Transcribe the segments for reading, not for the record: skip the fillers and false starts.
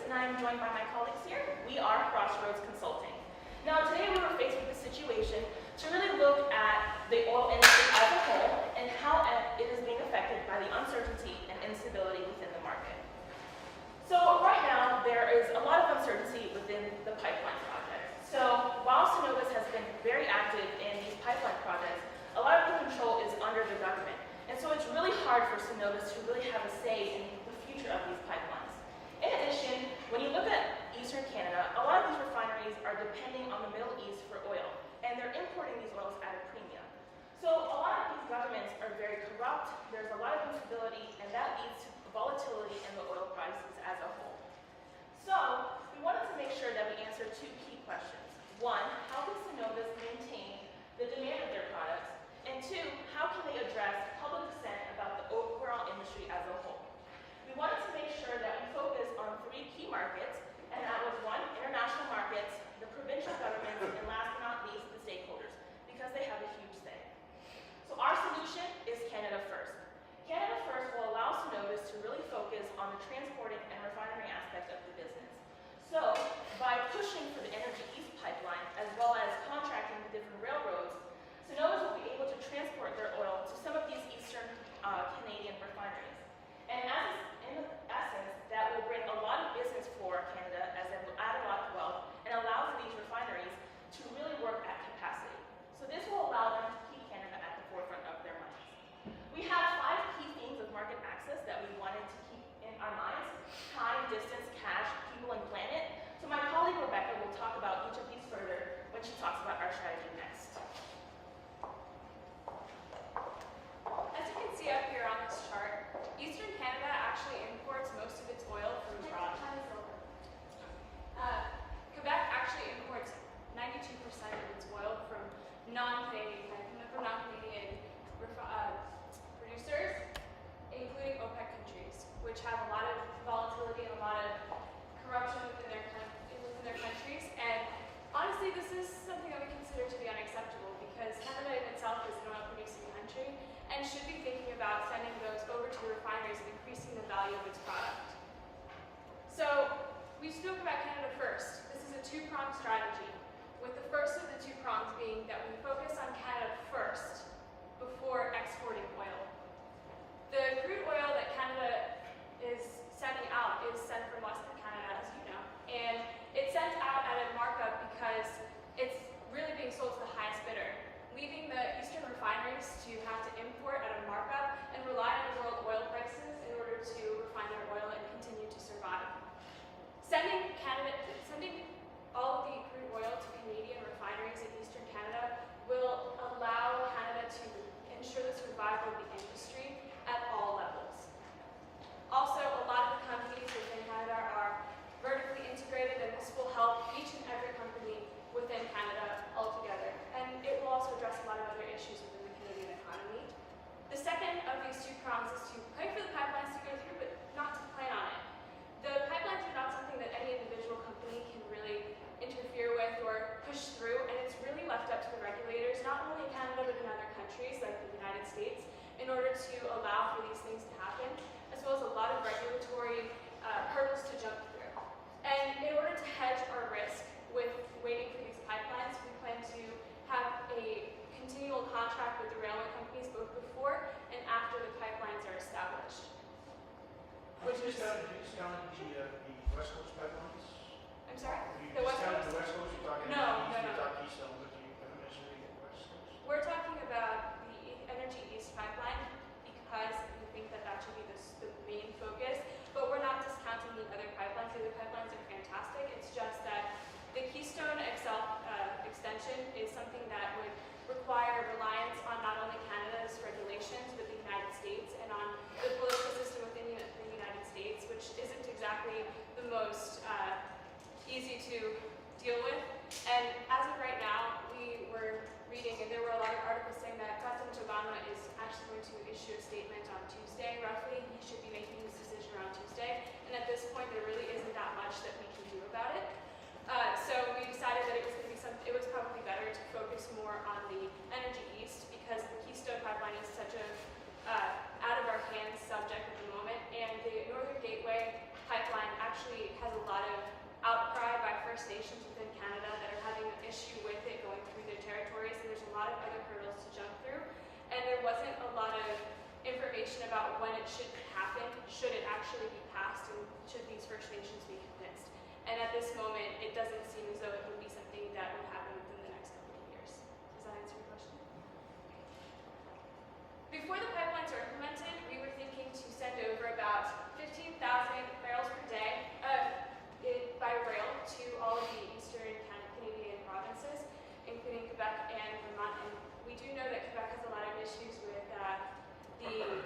and I'm joined by my colleagues here. We are Crossroads Consulting. Now today we were faced with a situation to really look at the oil industry as a whole and how it is being affected by the uncertainty and instability within the market. So right now there is a lot of uncertainty within the pipeline project. So while Synovus has been very active in these pipeline projects, a lot of the control is under the government. And so it's really hard for Synovus to really have a say in the future of these pipelines. In addition, when you look at Eastern Canada, a lot of these refineries are depending on the Middle East for oil, and they're importing these oils at a premium. So a lot of these governments are very corrupt, there's a lot of instability, and that leads to volatility in the oil prices as a whole. So we wanted to make sure that we answer two key questions. One, how can Synovus maintain the demand of their products? And two, how can they address public dissent about the overall industry as a whole? We wanted to make sure that we focus on three key markets, and that was one, international markets, the provincial governments, and last but not least, the stakeholders, because they have a huge say. So our solution is Canada First. Canada First will allow Synovus to really focus on the transporting and refinery aspect of the business. So by pushing for the Energy East pipeline, as well as contracting with different railroads, Synovus will be able to transport their oil to some of these eastern Canadian refineries. And in essence, that will bring a lot of business for Canada, as it will add a lot of wealth and allow for these refineries to really work at capacity. So this will allow them to keep Canada at the forefront of their minds. We have 5 key themes of market access that we wanted to keep in our minds: time, distance, cash, people, and planet. So my colleague Rebecca will talk about each of these further when she talks about our strategy next. As you can see up here on this chart, Eastern Canada actually imports most of its oil from abroad. Quebec actually imports 92% of its oil from non-Canadian producers, including OPEC countries, which have a lot of volatility and a lot of corruption within their countries. And honestly, this is something that we consider to be unacceptable, because Canada in itself is an oil-producing country and should be thinking about sending those over to the refineries and increasing the value of its product. So we spoke about Canada First. This is a two-pronged strategy, with the first of the two prongs being that we focus on Canada first before exporting oil. The crude oil that Canada is sending out is sent from Western Canada, as you know, and it's sent out at a markup because it's really being sold to the highest bidder, leaving the eastern refineries to have to import at a markup and rely on the world oil prices in order to refine their oil and continue to survive. Sending all of the crude oil to Canadian refineries in eastern Canada will allow Canada to ensure the survival of the industry at all levels. Also, a lot of the companies within Canada are vertically integrated, and this will help each and every company within Canada altogether. And it will also address a lot of other issues within the Canadian economy. The second of these two prongs is to pray for the pipelines to go through, but not to plan on it. The pipelines are not something that any individual company can really interfere with or push through, and it's really left up to the regulators, not only in Canada but in other countries like the United States, in order to allow for these things to happen, as well as a lot of regulatory hurdles to jump through. And in order to hedge our risk with waiting for these pipelines, we plan to have a continual contract with the railway companies both before and after the pipelines are established. Which is the West Coast pipelines? I'm sorry? The West Coast? The West Coast, you're talking No. Keystone, but you haven't mentioned the West Coast. We're talking about the Energy East pipeline because we think that that should be the main focus, but we're not discounting the other pipelines. The other pipelines are fantastic. It's just that the Keystone XL extension is something that would require reliance on not only Canada's regulations, but the United States, and on the political system within the United States, which isn't exactly the most easy to deal with. And as of right now, we were reading, and there were a lot of articles saying that President Obama is actually going to issue a statement on Tuesday, roughly. He should be making his decision around Tuesday. And at this point, there really isn't that much that we can do about it. So we decided that it was probably better to focus more on the Energy East, because the Keystone pipeline is such a First Nations within Canada that are having an issue with it going through their territories, and there's a lot of other hurdles to jump through. And there wasn't a lot of information about when it should happen, should it actually be passed, and should these First Nations be convinced. And at this moment, it doesn't seem as though it would be something that would happen within the next couple of years. Does that answer your question? Before the pipelines are implemented, we were thinking to send over about 15,000 barrels per day by rail to all of the eastern Canadian provinces, including Quebec and Vermont. And we do know that Quebec has a lot of issues with the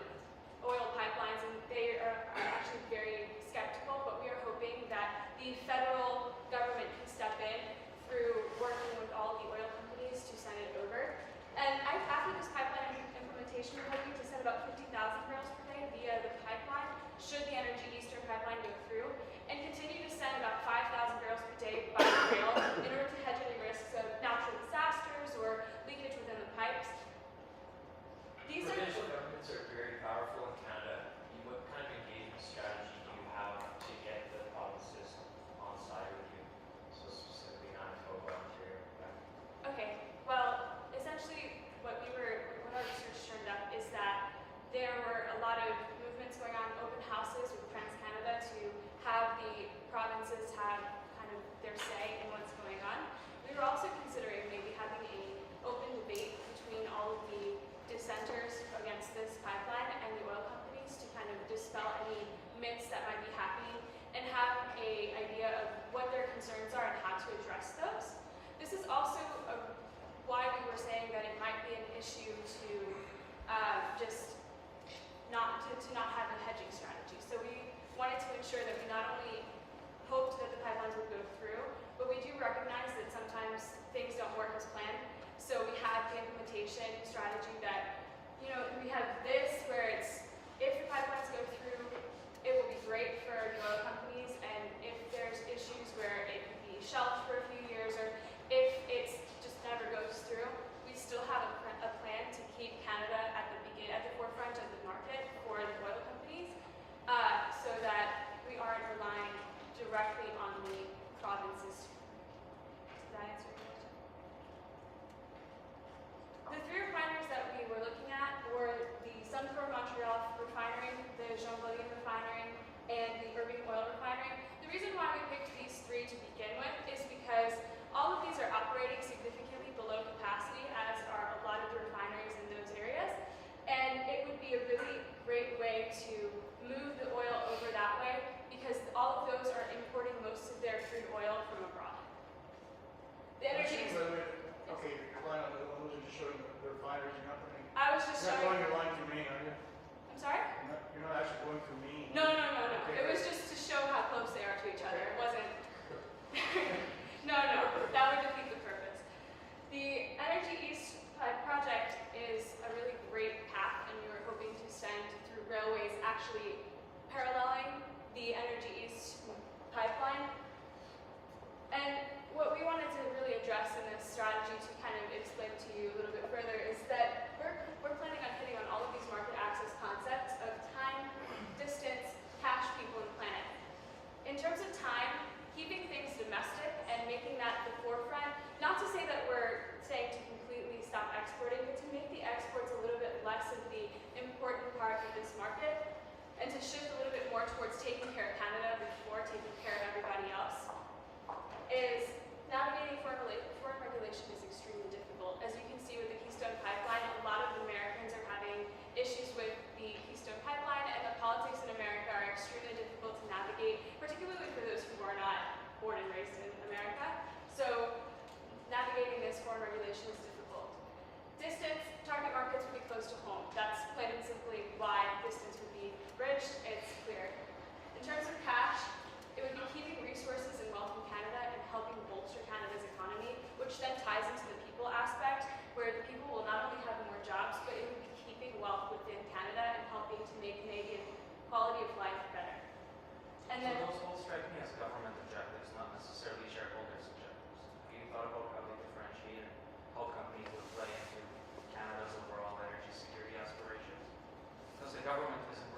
oil pipelines, and they are actually very skeptical, but we are hoping that the federal government can step in through working with all of the oil companies to send it over. And after this pipeline implementation, we're hoping to send about 50,000 barrels per day via the pipeline, should the Energy Eastern pipeline go through, and continue to send about 5,000 barrels per day by rail in order to hedge any risks of natural disasters or leakage within the pipes. These are provincial governments are very powerful in Canada. What kind of engagement strategy do you have to get the provinces on side with you? So specifically Manitoba, Ontario, Quebec. Okay, well, essentially what our research turned up is that there were a lot of movements going on, open houses with TransCanada to have the provinces have kind of their say in what's going on. We were also considering maybe having an open debate between all of the dissenters against this pipeline and the oil companies to kind of dispel any myths that might be happening and have an idea of what their concerns are and how to address those. This is also why we were saying that it might be an issue to not have a hedging strategy. So we wanted to ensure that we not only hoped that the pipelines would go through, but we do recognize that sometimes things don't work as planned. So we have the implementation strategy that, we have this where it's, if the pipelines go through, it will be great for the oil companies, and if there's issues where it could be shelved for a few years, or if it just never goes through, we still have a plan to keep Canada at the forefront of the market for the oil companies, so that we aren't relying directly on the provinces. Does that answer your question? The three refineries that we were looking at were the Suncor Montreal refinery, the Jean-Beliin refinery, and the Irving Oil refinery. The reason why we picked these three to begin with is because all of these are operating significantly below capacity, as are a lot of the refineries in those areas. And it would be a really great way to move the oil over that way, because all of those are importing most of their crude oil from abroad. The energy is... Okay, you're relying on those are just showing the refineries, you're not putting... I was just You're not showing... going your line through Maine, are you? I'm sorry? You're not actually going through Maine? No. Okay, It was just to show how close they are to each other. It wasn't... No. That would defeat the purpose. The Energy East project is a really great path, and we were hoping to send through railways actually paralleling the Energy East pipeline. And what we wanted to really address in this strategy, to kind of explain to you a little bit further, is that we're planning on hitting on all of these market access concepts of time, distance, cash, people, and planet. In terms of time, keeping things domestic and making that the forefront, not to say that we're saying to completely stop exporting, but to make the exports a little bit less of the important part of this market, and to shift a little bit more towards taking care of Canada before taking care of everybody else, is navigating foreign regulation is extremely difficult. As you can see with the Keystone Pipeline, a lot of Americans are having issues with the Keystone Pipeline, and the politics in America are extremely difficult to navigate, particularly for those who are not born and raised in America. So navigating this foreign regulation is difficult. Distance, target markets would be close to home. That's plain and simply why distance would be bridged. It's clear. In terms of cash, it would be keeping resources and wealth in Canada and helping bolster Canada's economy, which then ties into the people aspect, where the people will not only have more jobs, but it would be keeping wealth within Canada and helping to make Canadian quality of life better. And then, so those all strike me as government objectives, not necessarily shareholders' objectives. Have you thought about how they differentiate and how companies would play into Canada's overall energy security aspirations? Because the government isn't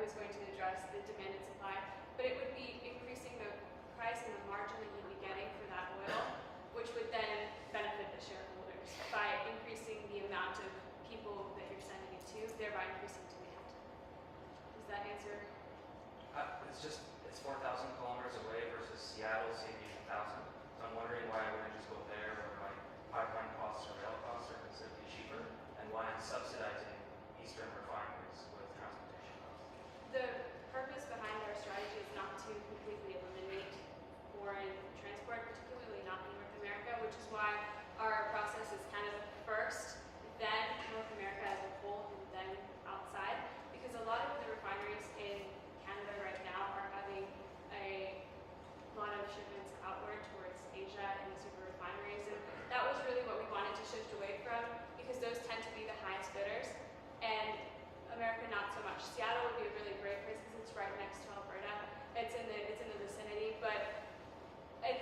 was going to address the demand and supply, but it would be increasing the price and the margin that you'd be getting for that oil, which would then benefit the shareholders by increasing the amount of people that you're sending it to, thereby increasing demand. Does that answer? It's 4,000 kilometers away versus Seattle saving 1,000. So I'm wondering why I wouldn't just go there where my pipeline costs or rail costs are considerably cheaper, and why I'm subsidizing eastern refineries with transportation costs. The purpose behind our strategy is not to completely eliminate foreign transport, particularly not in North America, which is why our process is kind of first, then North America as a whole, and then outside. Because a lot of the refineries in Canada right now are having a lot of shipments outward towards Asia and the super refineries. And that was really what we wanted to shift away from, because those tend to be the highest bidders. And America, not so much. Seattle would be a really great place because it's right next to Alberta. It's in the vicinity, but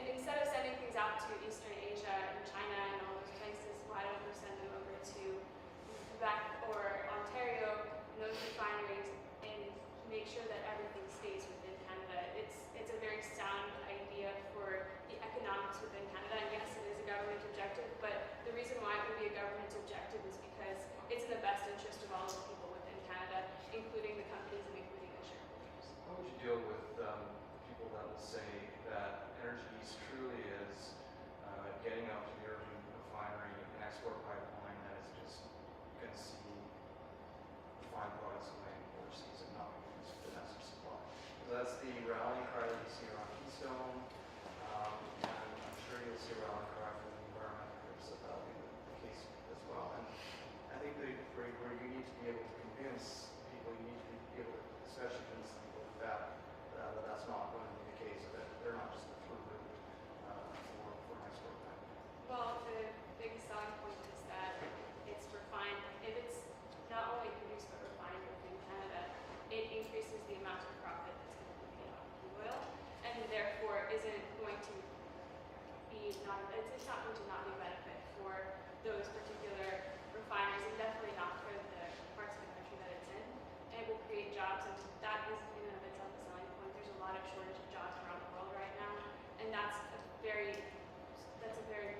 instead of sending things out to Eastern Asia and China and all those places, why don't we send them over to Quebec or Ontario, and those refineries, and make sure that everything stays within Canada. It's a very sound idea for the economics within Canada, and yes, it is a government objective, but the reason why it would be a government objective is because it's in the best interest of all of the people within Canada, including the companies and including the shareholders. How would you deal with people that will say that Energy East truly is getting out to the urban refinery, an export pipeline that is just going to see refined products going overseas and not being used for domestic supply? So that's the rallying cry that you see around Keystone, and I'm sure you'll see a rallying cry from the environmental groups that that'll be the case as well. And I think where you need to be able to convince people, you need to be able to, especially convince people that that's not going to be the case, that they're not just the through route for an export pipeline. Well, the biggest selling point is that it's refined. If it's not only produced but refined within Canada, it increases the amount of profit that's going to be made off the oil, and therefore isn't going to be it's not going to not be a benefit for those particular refineries, and definitely not for the parts of the country that it's in. And it will create jobs, and that is in and of itself a selling point. There's a lot of shortage of jobs around the world right now, and that's a very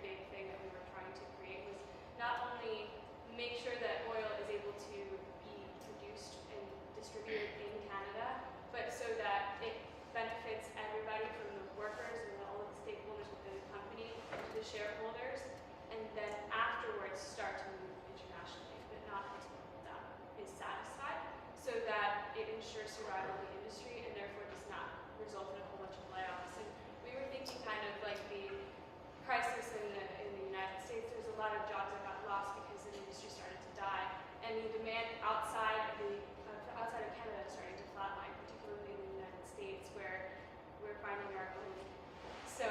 big thing that we were trying to create, was not only make sure that oil is able to be produced and distributed in Canada, but so that it benefits everybody, from the workers and all of the stakeholders within the company to the shareholders, and then afterwards start to move internationally, but not until that is satisfied, so that it ensures survival of the industry and therefore does not result in a whole bunch of layoffs. And we were thinking kind of like the crisis in the United States. There was a lot of jobs that got lost because the industry started to die, and the demand outside of Canada is starting to flatline, particularly in the United States, where we're finding our own. So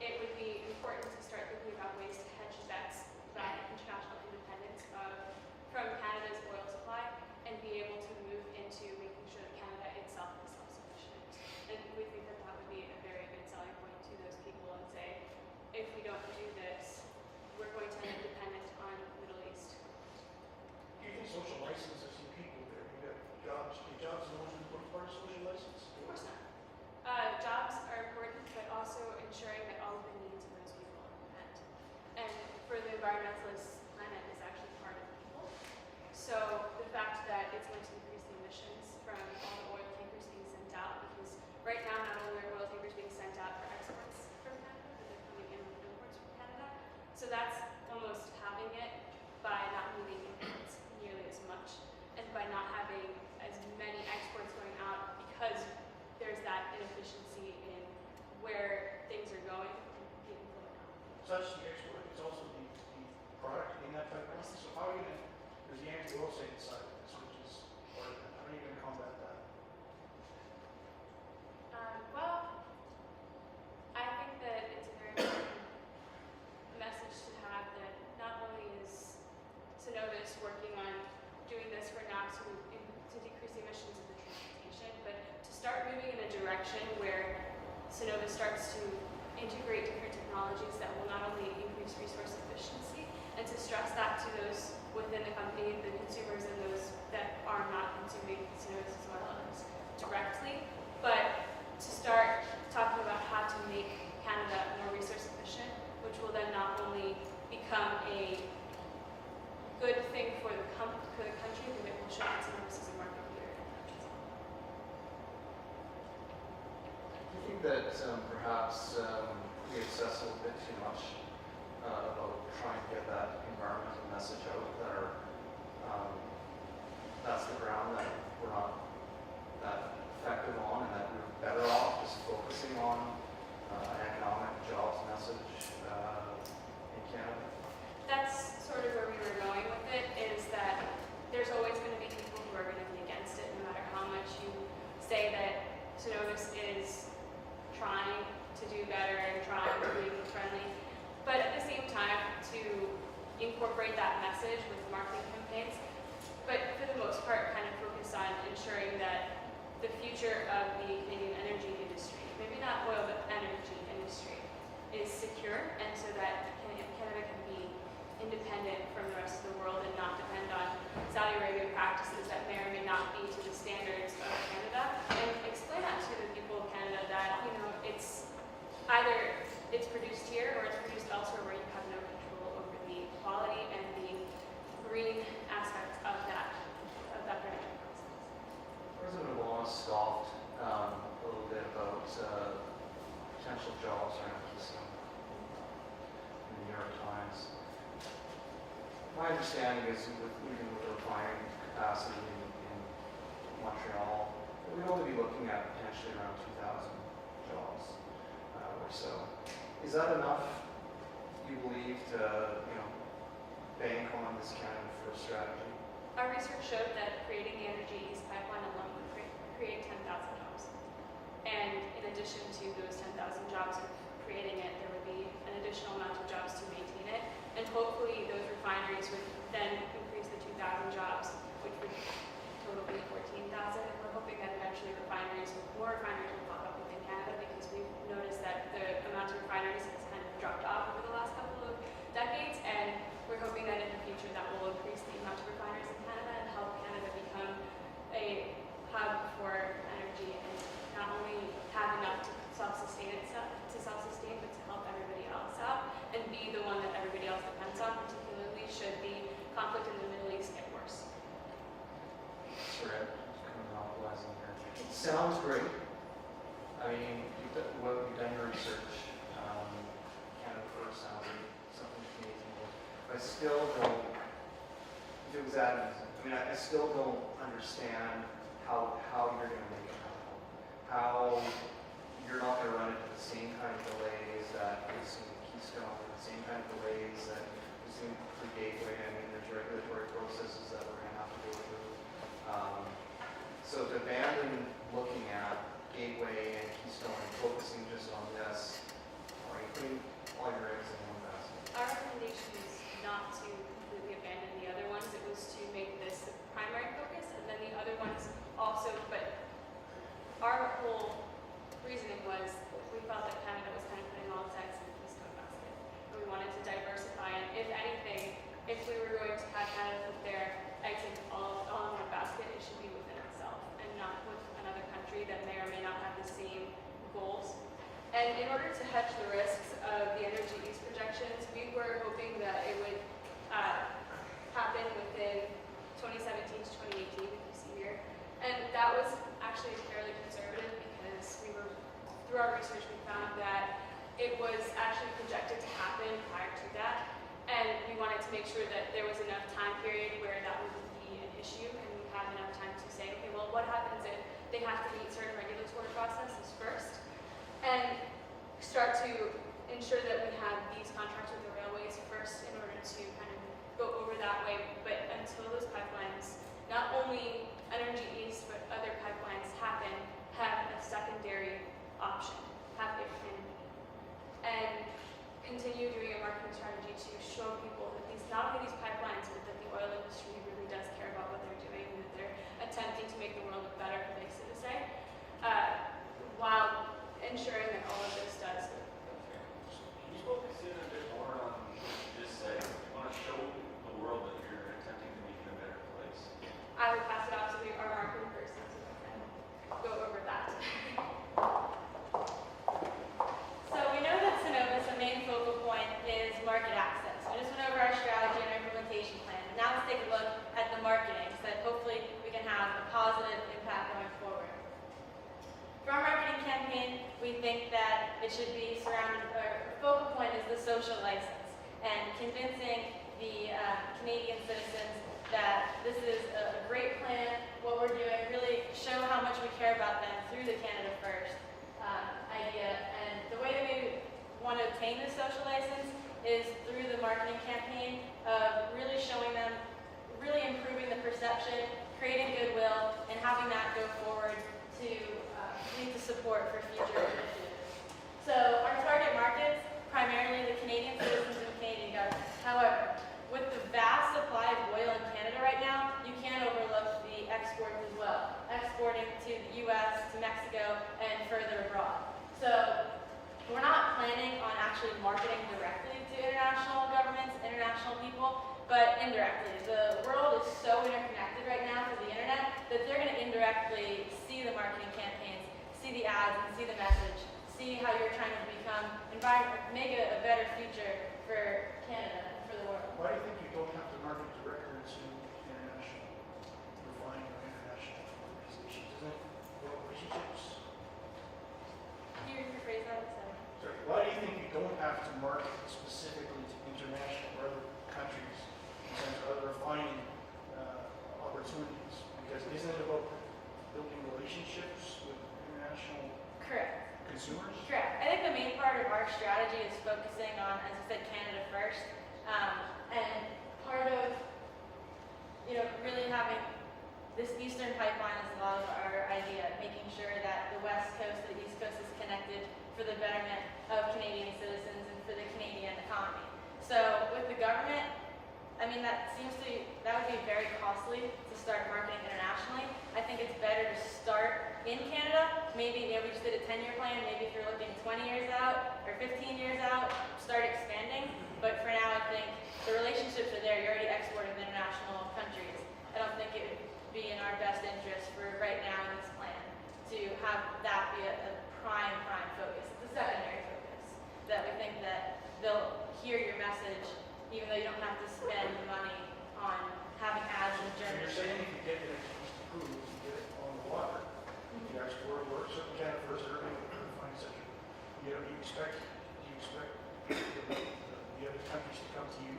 it would be important to start thinking about ways to hedge bets by international independence from Canada's oil supply, and be able to move into making sure that Canada itself is self-sufficient. And we think that that would be a very good selling point to those people, and say, if we don't do this, we're going to end up dependent on the Middle East. Do you think social license is some people there? You got jobs, the jobs are the ones who work part of social license? Of course not. Jobs are important, but also ensuring that all of the needs of those people are met. And for the environmentalists, planet is actually part of people. So the fact that it's going to increase the emissions from all the oil tankers being sent out, because right now not only are oil tankers being sent out for exports from Canada, but they're coming in with imports from Canada. So that's almost halving it by not moving imports nearly as much, and by not having as many exports going out, because there's that inefficiency in where things are going and people going out. Such the export is also the product in that pipeline. So how are you going to, there's the anti-oil sands side of this, which is part of that. How are you going to combat that? Well, I think that it's a very important message to have, that not only is Cenovus working on doing this for now to decrease the emissions of the transportation, but to start moving in a direction where Cenovus starts to integrate different technologies that will not only increase resource efficiency, and to stress that to those within the company, the consumers, and those that are not consuming Cenovus as well as that perhaps we obsess a little bit too much about trying to get that environmental message out that that's the ground that we're not that effective on, and that we're better off just focusing on an economic jobs message in Canada. That's sort of where we were going with it, is that there's always going to be people who are going to be against it, no matter how much you say that Synovus is trying to do better and trying to be eco-friendly. But at the same time, to incorporate that message with marketing campaigns, but for the most part, kind of focus on ensuring that the future of the Canadian energy industry, maybe not oil, but energy industry, is secure, and so that Canada can be independent from the rest of the world and not depend on Saudi Arabia practices that may or may not be to the standards of Canada, and explain that to the people of Canada that, you know, it's either it's produced here or it's produced elsewhere where you have no control over the quality and the green aspects of that production process. President Obama scoffed a little bit about potential jobs around Keystone in the New York Times. My understanding is, even with the refining capacity in Montreal, we'd only be looking at potentially around 2,000 jobs or so. Is that enough, you believe, to bank on this Canada First strategy? Our research showed that creating the Energy East pipeline alone would create 10,000 jobs. And in addition to those 10,000 jobs of creating it, there would be an additional amount of jobs to maintain it. And hopefully those refineries would then increase the 2,000 jobs, which would total be 14,000. And we're hoping that eventually more refineries will pop up within Canada, because we've noticed that the amount of refineries has kind of dropped off over the last couple of decades. And we're hoping that in the future that will increase the amount of refineries in Canada and help Canada become a hub for energy, and not only have enough to self-sustain, but to help everybody else out and be the one that everybody else depends on, particularly should the conflict in the Middle East get worse. That's right. Monopolizing here. It sounds great. I mean, you've done your research. Canada First sounds like something amazing. I still don't, if it was that easy, I mean, I still don't understand how you're going to make it happen. How you're not going to run into the same kind of delays that we've seen with Keystone, the same kind of delays that we've seen through Gateway. I mean, there's regulatory processes that we're going to have to go through. So to abandon looking at Gateway and Keystone and focusing just on this, or putting all your eggs in one basket. Our recommendation is not to completely abandon the other ones. It was to make this the primary focus, and then the other ones also, but our whole reasoning was we felt that Canada was kind of putting all its eggs in the Keystone basket. And we wanted to diversify, and if anything, if we were going to have Canada put their eggs in all in one basket, it should be within itself and not with another country that may or may not have the same goals. And in order to hedge the risks of the Energy East projections, we were hoping that it would happen within 2017 to 2018, if you see here. And that was actually fairly conservative, because through our research, we found that it was actually projected to happen prior to that. And we wanted to make sure that there was enough time period where that wouldn't be an issue, and we have enough time to say, okay, well, what happens if they have to meet certain regulatory processes first, and start to ensure that we have these contracts with the railways first in order to kind of go over that way. But until those pipelines, not only Energy East, but other pipelines happen, have a secondary option, have it can be. And continue doing a marketing strategy to show people that not only these pipelines, but that the oil industry really does care about what they're doing, and that they're attempting to make the world a better place, so to say, while ensuring that all of this does go through. Can you focus in a bit more on just like you want to show the world that you're attempting to make it a better place? I would pass it off to our marketing person to go over that. So we know that Synovus, the main focal point is market access. We just went over our strategy and our implementation plan. Now let's take a look at the marketing, so that hopefully we can have a positive impact going forward. For our marketing campaign, we think it should be surrounded, or focal point is the social license, and convincing the Canadian citizens that this is a great plan, what we're doing, really show how much we care about them through the Canada First idea. And the way that we want to obtain this social license is through the marketing campaign of really showing them, really improving the perception, creating goodwill, and having that go forward to lead to support for future initiatives. So our target markets, primarily the Canadian citizens and Canadian government. However, with the vast supply of oil in Canada right now, you can't overlook the exports as well. Exporting to the US, to Mexico, and further abroad. So we're not planning on actually marketing directly to international governments, international people, but indirectly. The world is so interconnected right now through the internet that they're going to indirectly see the marketing campaigns, see the ads, and see the message, see how you're trying to become, make a better future for Canada and for the world. Why do you think you don't have to market directly to international refining or international organizations? Isn't it about relationships? Can you rephrase that? Sorry, why do you think you don't have to market specifically to international or other countries in terms of other refining opportunities? Because isn't it about building relationships with international Correct. consumers? Correct. I think the main part of our strategy is focusing on, as I said, Canada first, and part of, really having this Eastern pipeline is a lot of our idea, making sure that the West Coast, the East Coast is connected for the betterment of Canadian citizens and for the Canadian economy. So with the government, that would be very costly to start marketing internationally. I think it's better to start in Canada. Maybe we just did a 10-year plan. Maybe if you're looking 20 years out or 15 years out, start expanding. But for now, I think the relationships are there. You're already exporting to international countries. I don't think it would be in our best interest for right now in this plan to have that be a prime focus. It's a secondary focus that we think that they'll hear your message even though you don't have to spend money on having ads in So German. you're saying if you get it approved, you get it on the water, you export work, certain Canada First, urban refining sector. Do you expect the other countries to come to you?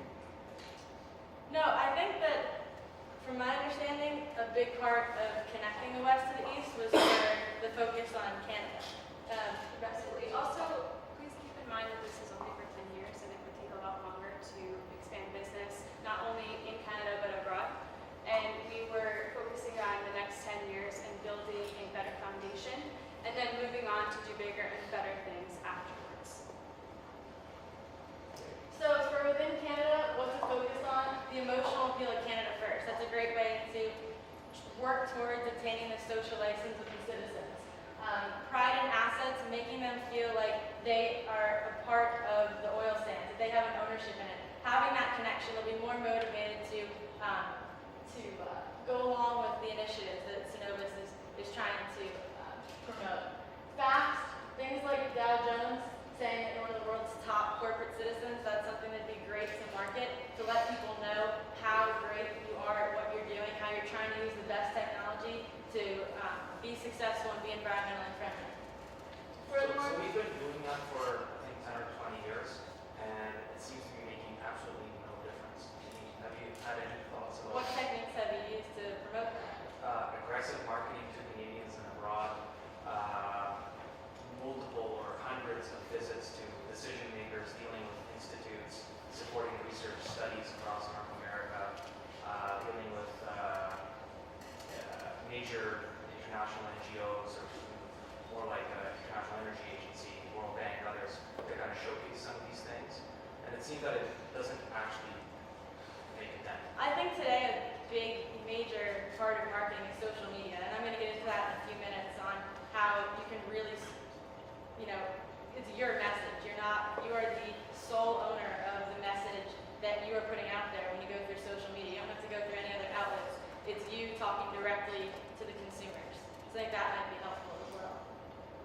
No, I think that, from my understanding, a big part of connecting the West to the East was for the focus on Canada. Absolutely. Also, please keep in mind that this is only for 10 years and it would take a lot longer to expand business, not only in Canada but abroad. And we were focusing on the next 10 years and building a better foundation and then moving on to do bigger and better things afterwards. So for within Canada, what to focus on? The emotional appeal of Canada First. That's a great way to work towards obtaining the social license of the citizens. Pride in assets, making them feel like they are a part of the oil sands, that they have an ownership in it. Having that connection, they'll be more motivated to go along with the initiatives that Cenovus is trying to promote. Facts, things like Dow Jones saying that you're one of the world's top corporate citizens, that's something that'd be great to market, to let people know how great you are at what you're doing, how you're trying to use the best technology to be successful and be environmentally friendly. So we've been doing that for, I think, 10 or 20 years, and it seems to be making absolutely no difference. Have you had any thoughts about What techniques have you used to promote that? aggressive marketing to Canadians and abroad, multiple or hundreds of visits to decision makers dealing with institutes, supporting research studies across North America, dealing with major international NGOs, or more like International Energy Agency, World Bank, others, to kind of showcase some of these things. And it seems that it doesn't actually make a dent. I think today a big, major part of marketing is social media, and I'm going to get into that in a few minutes on how you can really, it's your message. You are the sole owner of the message that you are putting out there when you go through social media. You don't have to go through any other outlets. It's you talking directly to the consumers. So I think that might be helpful as well.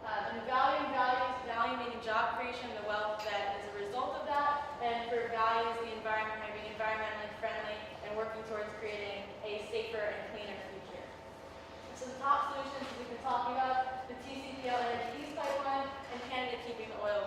And value meaning job creation, the wealth that is a result of that, and for values, the environment, by being environmentally friendly and working towards creating a safer and cleaner future. So the top solutions we've been talking about, the TCPL Energy East pipeline, and Canada keeping the oil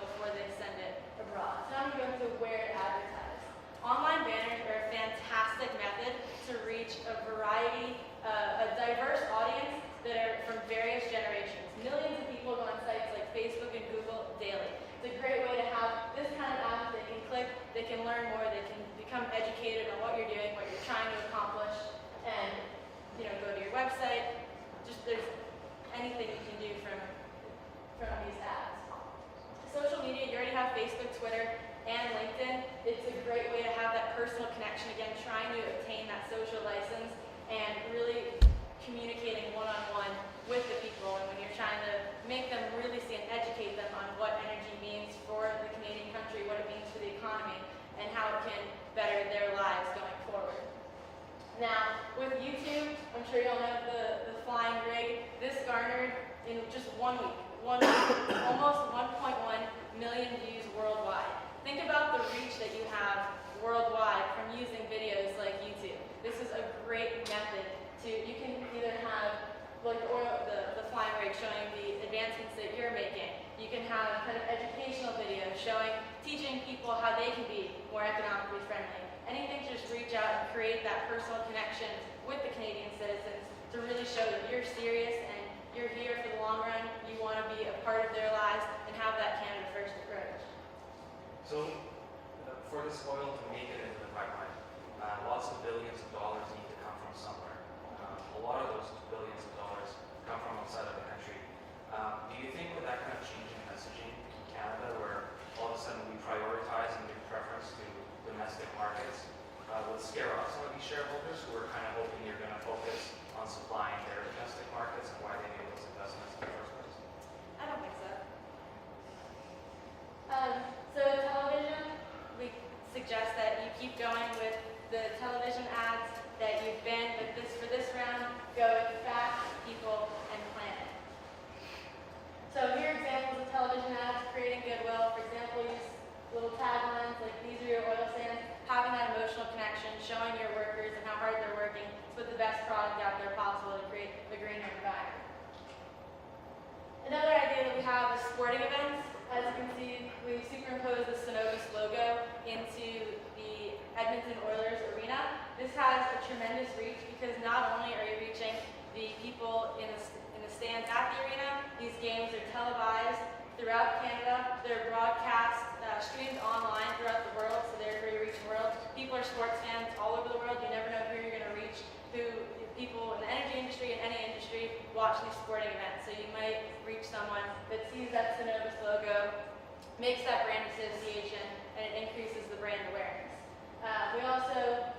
you don't know the flying rig, this garnered in just 1 week, almost 1.1 million views worldwide. Think about the reach that you have worldwide from using videos like YouTube. This is a great method to, you can either have like the flying rig showing the advancements that you're making. You can have kind of educational videos teaching people how they can be more economically friendly. Anything to just reach out and create that personal connection with the Canadian citizens to really show that you're serious and you're here for the long run. You want to be a part of their lives and have that Canada First approach. So, for this oil to make it into the pipeline, lots of billions of dollars need to come from somewhere. A lot of those billions of dollars come from outside of the country. Do you think with that kind of change in messaging in Canada, where all of a sudden we prioritize and give preference to domestic markets, would scare off some of these shareholders who are kind of hoping you're going to focus on supplying their domestic markets and why they made those investments in the first place? I don't think so. So television, we suggest that you keep going with the television ads that you've been with for this round. Go with facts, people, and planet. So here are examples of television ads creating goodwill. For example, use little taglines like "These are your oil sands," having that emotional connection, showing your workers and how hard they're working to put the best product out there possible to create a greener environment. Another idea that we have is sporting events. As you can see, we superimposed the Synovus logo into the Edmonton Oilers arena. This has a tremendous reach because not only are you reaching the people in the stands at the arena, these games are televised throughout Canada. They're broadcast, streamed online throughout the world, so they're where you reach the world. People are sports fans all over the world. You never know who you're going to reach. People in the energy industry and any industry watch these sporting events. So you might reach someone that sees that Synovus logo, makes that brand association, and it increases the brand awareness. We also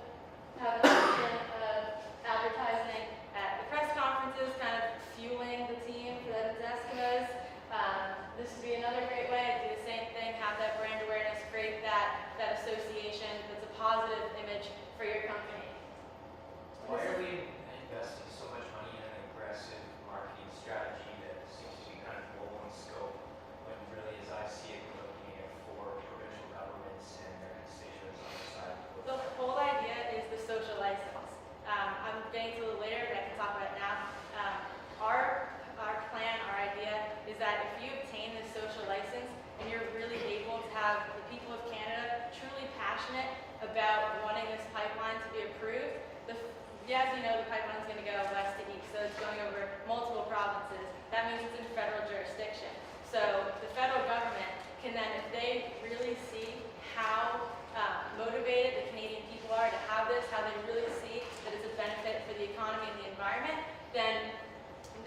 have an option of advertising at the press conferences, kind of fueling the team for the Eskimos. This would be another great way to do the same thing, have that brand awareness, create that association that's a positive image for your company. Why are we investing so much money in an aggressive marketing strategy that seems to be kind of global in scope, when really, as I see it, we're looking at for provincial governments and their constituents on the side? The whole idea is the social license. I'm getting to it later, but I can talk about it now. Our plan, our idea, is that if you obtain this social license and you're really able to have the people of Canada truly passionate about wanting this pipeline to be approved, as you know, the pipeline is going to go west to east, so it's going over multiple provinces. That means it's in federal jurisdiction. So the federal government can then, if they really see how motivated the Canadian people are to have this, how they really see that it's a benefit for the economy and the environment, then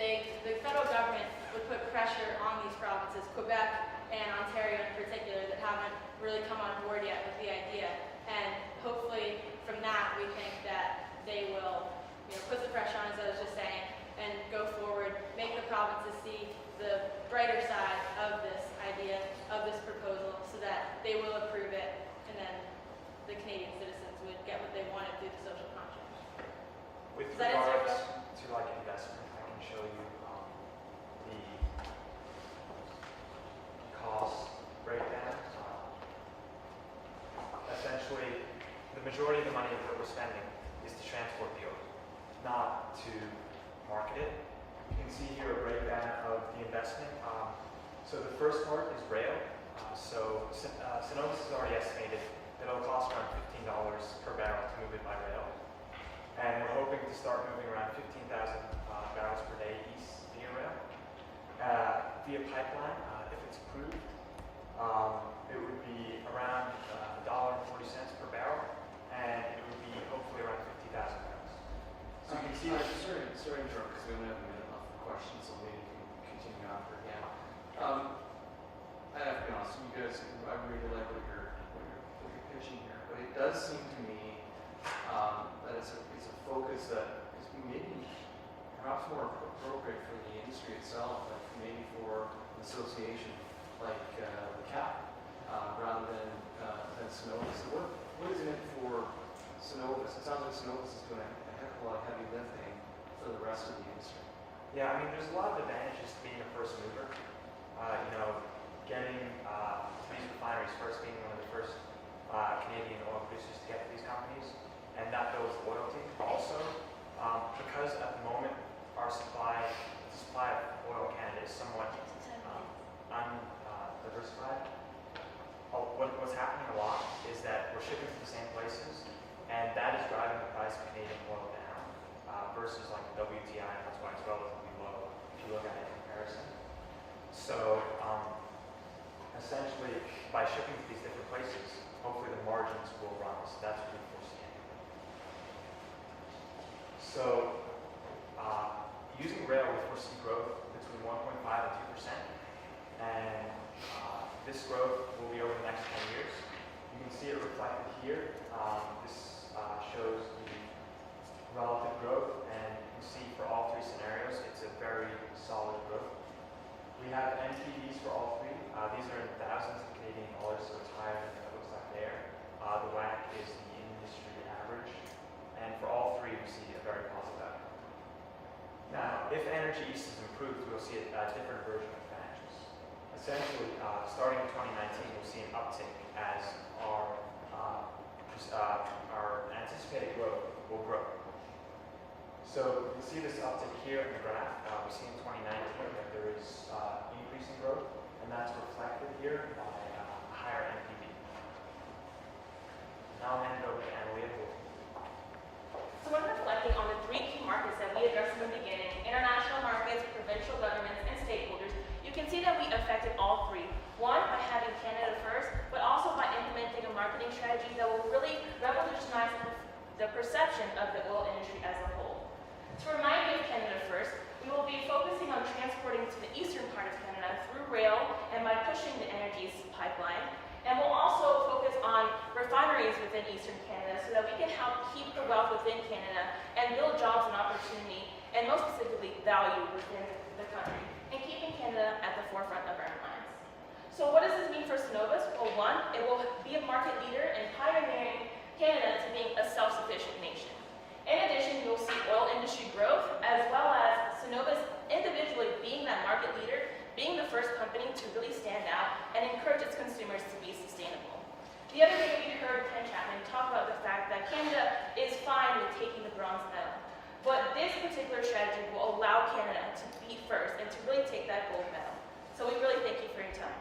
the federal government would put pressure on these provinces, Quebec and Ontario in particular, that haven't really come on board yet with the idea. And hopefully from that, we think that they will put the pressure on, as I was just saying, and go forward, make the provinces see the brighter side of this idea, of this proposal, so that they will approve it, and then the Canadian citizens would get what they wanted through the social contract. With Does that answer your regards question? to like investment, I can show you the cost breakdown. Essentially, the majority of the money that we're spending is to transport the oil, not to market it. You can see here a breakdown of the investment. So the first part is rail. Synovus has already estimated that it'll cost around $15 per barrel to move it by rail. And we're hoping to start moving around 15,000 barrels per day east via rail. Via pipeline, if it's approved, it would be around $1.40 per barrel, and it would be hopefully around 50,000 barrels. So you can see that. Sorry to interrupt because we only have a minute left for questions, so maybe you can continue after again. I have to be honest, you guys, I really like what you're pitching here, but it does seem to me that it's a focus that is maybe perhaps more appropriate for the industry itself, like maybe for an association like the CAP, rather than Synovus. So what is in it for Synovus? It sounds like Synovus is doing a heck of a lot of heavy lifting for the Yeah, I mean, there's a lot of advantages to being a first mover. Getting these refineries first, being one of the first Canadian oil producers to get to these companies, and that builds loyalty. Also, because at the moment the supply of oil in Canada is somewhat undiversified. What's happening a lot is that we're shipping to the same places, and that is driving the price of Canadian oil down versus like the WTI. That's why it's relatively low if you look at it in comparison. So essentially, by shipping to these different places, hopefully the margins will rise. That's what we foresee. So using rail, we foresee growth between 1.5 and 2%, and this growth will be over the next 10 years. You can see it reflected here. This shows the relative growth, and you can see for all three scenarios, it's a very solid growth. We have NPVs for all three. These are in thousands of Canadian dollars, so it's higher than it looks like there. The WACC is the industry average, and for all three, we see a very positive outcome. Now, if Energy East is improved, we'll see a different version of financials. Essentially, starting in 2019, we'll see an uptick as our anticipated growth will grow. So you can see this uptick here in the graph. We see in 2019 that there is increasing growth, and that's reflected here by a higher NPV. Now I'll hand it over to Annalena. So when reflecting on the three key markets that we addressed in the beginning, international markets, provincial governments, and stakeholders, you can see that we affected all three. One, by having Canada first, but also by implementing a marketing strategy that will really revolutionize the perception of the oil industry as a whole. To remind you of Canada first, we will be focusing on transporting to the eastern part of Canada through rail and by pushing the Energy East pipeline. And we'll also focus on refineries within eastern Canada so that we can help keep the wealth within Canada and build jobs and opportunity, and most specifically value within the country, and keeping Canada at the forefront of our minds. So what does this mean for Cenovus? Well, one, it will be a market leader in pioneering Canada to being a self-sufficient nation. In addition, you'll see oil industry growth, as well as Cenovus individually being that market leader, being the first company to really stand out and encourage its consumers to be sustainable. The other thing we heard Ken Chapman talk about the fact that Canada is fine with taking the bronze medal, but this particular strategy will allow Canada to be first and to really take that gold medal. So we really thank you for your time.